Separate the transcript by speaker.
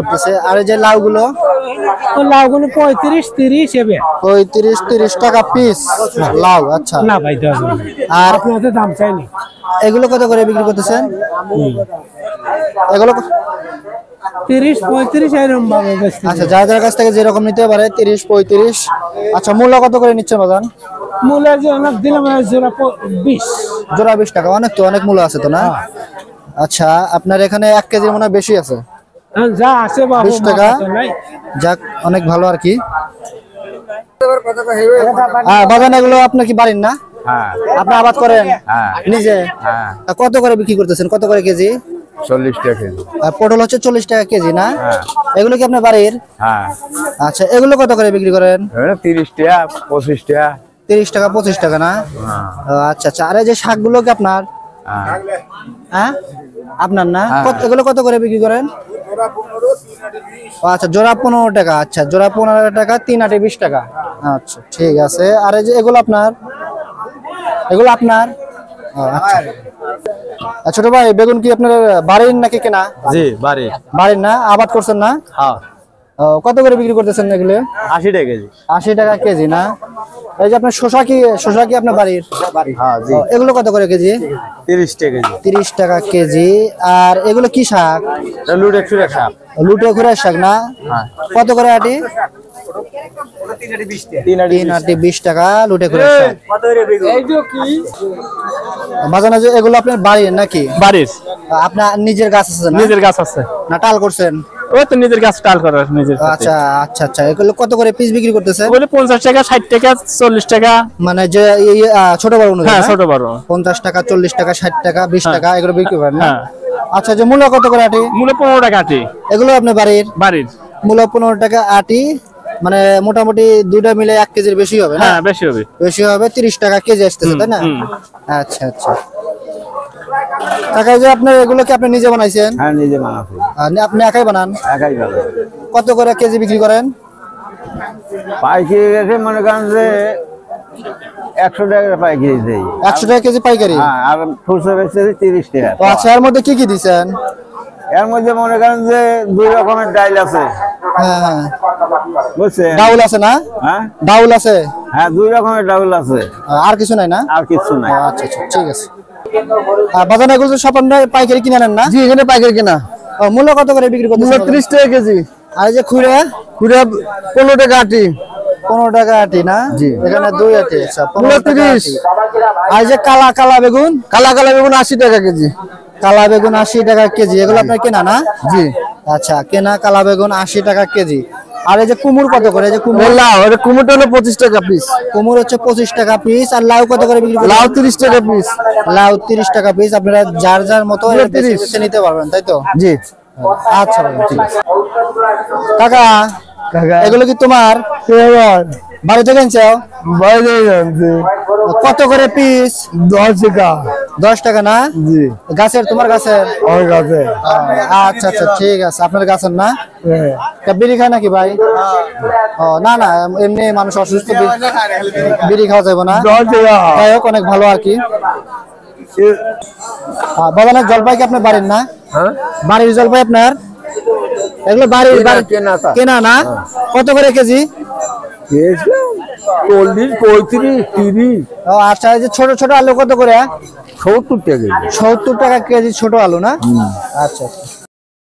Speaker 1: করতেছে। আর এই যে লাউগুলো?
Speaker 2: লাউগুলো 35-30 হবে।
Speaker 1: 35-30 টাকা পিস লাউ। আচ্ছা
Speaker 2: না ভাই দেওয়া যাবে না।
Speaker 1: আর
Speaker 2: আপনাদের দাম চাইনি।
Speaker 1: এগুলো কত করে বিক্রি করতেছেন? এগুলো
Speaker 2: 30-35 এরকম ভাবে বেচতে।
Speaker 1: আচ্ছা যাদের কাছ থেকে যেরকম নিতে পারে 30-35। আচ্ছা মূল্য কত করে নিচ্ছেন বাজান?
Speaker 2: মূলা যে অনেক দিলাম জোড়া 20।
Speaker 1: জোড়া 20 টাকা, অনেক তো, অনেক মূল্য আছে তো না? আচ্ছা আপনার এখানে 1 কেজির মনে হয় বেশি আছে।
Speaker 2: যা আছে বাবু
Speaker 1: 20 টাকা। যাক অনেক ভালো আর কি। বাজান এগুলো আপনার কি বাড়ির না?
Speaker 3: হ্যাঁ
Speaker 1: আপনি আবাদ করেন নিজে?
Speaker 3: হ্যাঁ।
Speaker 1: কত করে বিক্রি করতেছেন, কত করে কেজি?
Speaker 3: 40 টাকা কেজি।
Speaker 1: আর পটল হচ্ছে 40 টাকা কেজি না? এগুলো কি আপনার বাড়ির?
Speaker 3: হ্যাঁ।
Speaker 1: আচ্ছা এগুলো কত করে বিক্রি করেন?
Speaker 3: 30 টাকা 25 টাকা।
Speaker 1: 30 টাকা 25 টাকা না? আচ্ছা আচ্ছা। আর এই যে শাকগুলো কি আপনার? হ্যাঁ আপনার না? এগুলো কত করে বিক্রি করেন? আচ্ছা জোড়া 15 টাকা। আচ্ছা জোড়া 15 টাকা, 3 আটে 20 টাকা। আচ্ছা ঠিক আছে। আর এই যে এগুলো আপনার? এগুলো আপনার? আচ্ছা ছোট ভাই বেগুন কি আপনার বাড়ির নাকি কেনা?
Speaker 3: জি বাড়ি।
Speaker 1: বাড়ির না? আবাদ করছেন না?
Speaker 3: হ্যাঁ।
Speaker 1: কত করে বিক্রি করতেছেন এগুলো?
Speaker 3: 80 টাকা কেজি।
Speaker 1: 80 টাকা কেজি না? এই যে আপনার শসা কি আপনার বাড়ির?
Speaker 3: হ্যাঁ জি।
Speaker 1: এগুলো কত করে কেজি?
Speaker 3: 30 টাকা কেজি।
Speaker 1: 30 টাকা কেজি। আর এগুলো কি শাক?
Speaker 3: লুটে ছুড়ে শাক।
Speaker 1: লুটে ঘুরার শাক না? কত করে আটি? 3 আটি 20 টাকা লুটে ঘুরার শাক। বাজানো যে এগুলো আপনার বাড়ির নাকি?
Speaker 2: বাড়ির।
Speaker 1: আপনার নিজের গাছ আছে না?
Speaker 2: নিজের গাছ আছে
Speaker 1: না টাল করছেন?
Speaker 2: ওই তো নিজের গাছ টাল করা নিজের।
Speaker 1: আচ্ছা আচ্ছা আচ্ছা। এগুলো কত করে পিস বিক্রি করতেছেন?
Speaker 2: ওগুলো 50 টাকা 60 টাকা 40 টাকা।
Speaker 1: মানে যে ছোট বড় অনুযায়ী?
Speaker 2: হ্যাঁ ছোট বড়।
Speaker 1: 50 টাকা 40 টাকা 60 টাকা 20 টাকা এগুলো বিক্রি করেন না?
Speaker 2: হ্যাঁ।
Speaker 1: আচ্ছা যে মূল্য কত করে আটি?
Speaker 2: মূল্য 15 টাকা আটি।
Speaker 1: এগুলো আপনার বাড়ির?
Speaker 2: বাড়ির।
Speaker 1: মূল্য 15 টাকা আটি। মানে মোটামুটি দুইটা মিলে 1 কেজির বেশি হবে না?
Speaker 2: হ্যাঁ বেশি হবে।
Speaker 1: বেশি হবে, 30 টাকা কেজি আসতেছে তাই না? আচ্ছা আচ্ছা। কাকা যে আপনার এগুলো কি আপনি নিজে বানাইছেন?
Speaker 3: হ্যাঁ নিজে বানাবো।
Speaker 1: আপনি একাই বানান?
Speaker 3: একাই বানাবো।
Speaker 1: কত করে কেজি বিক্রি করেন?
Speaker 3: পাইকারি রেটে মনে করেন যে 100 টাকা পাইকারি দেই।
Speaker 1: 100 টাকা কেজি পাইকারি?
Speaker 3: হ্যাঁ। আর খুচরা বেচতে 30 টাকা।
Speaker 1: তো আচ্ছা এর মধ্যে কি কি দিছেন?
Speaker 3: এর মধ্যে মনে করেন যে 2 রকমের ডাল আছে।
Speaker 1: হ্যাঁ হ্যাঁ।
Speaker 3: বুঝছেন?
Speaker 1: ডাউল আছে না?
Speaker 3: হ্যাঁ
Speaker 1: ডাউল আছে?
Speaker 3: হ্যাঁ 2 রকমের ডাল আছে।
Speaker 1: আর কিছু নাই না?
Speaker 3: আর কিছু নাই।
Speaker 1: আচ্ছা আচ্ছা ঠিক আছে। বাজারে এগুলো তো সব আপনারা পাইকারি কিনে নেন না?
Speaker 3: জি এখানে পাইকারি কেনা।
Speaker 1: মূল্য কত করে বিক্রি করতেছেন?
Speaker 3: 30 টাকা কেজি।
Speaker 1: আর যে খুঁড়া
Speaker 3: 15 টাকা আটি।
Speaker 1: 15 টাকা আটি না?
Speaker 3: জি।
Speaker 1: এখানে 2 আটি। আচ্ছা 15 টাকা
Speaker 3: 30।
Speaker 1: আটি। আর যে কালা বেগুন?
Speaker 3: কালা বেগুন 80 টাকা কেজি।
Speaker 1: কালা বেগুন 80 টাকা কেজি। এগুলো আপনার কেনা না?
Speaker 3: জি।
Speaker 1: আচ্ছা কেনা কালা বেগুন 80 টাকা কেজি। আর এই যে কুমড় কত করে? এই যে কুমড়?
Speaker 3: লাউ এটা কুমড়োটা হলো 25 টাকা পিস।
Speaker 1: কুমড় হচ্ছে 25 টাকা পিস। আর লাউ কত করে বিক্রি করেন?
Speaker 3: লাউ 30 টাকা পিস।
Speaker 1: লাউ 30 টাকা পিস। আপনারা যার যার মতো বেছে বেছে নিতে পারবেন তাই তো?
Speaker 3: জি।
Speaker 1: আচ্ছা ঠিক আছে। কাকা এগুলো কি তোমার? বাড়ি থেকে আনছো?
Speaker 3: বাইরে যাচ্ছে।
Speaker 1: কত করে পিস?
Speaker 3: 10 টাকা।
Speaker 1: 10 টাকা না?
Speaker 3: জি।
Speaker 1: গাছের? তোমার গাছের?
Speaker 3: আমার কাছে।
Speaker 1: আচ্ছা আচ্ছা ঠিক আছে। আপনার গাছের না? বিড়ি খায় নাকি ভাই? ও না না এমনি মানুষ অসুস্থ বিড়ি খাওয়া যাবে না?
Speaker 3: 10 টাকা।
Speaker 1: যাই হোক অনেক ভালো আর কি। বাবা জলপাই কি আপনার বাড়ির না?
Speaker 3: হ্যাঁ
Speaker 1: বাড়ির জলপাই আপনার? এগুলো বাড়ির কেনা না? কত করে কেজি?
Speaker 3: 40 35 30।
Speaker 1: ও আচ্ছা এই যে ছোট ছোট আলু কত করে?
Speaker 3: 70 টাকা।
Speaker 1: 70 টাকা কেজি ছোট আলু না? আচ্ছা আচ্ছা।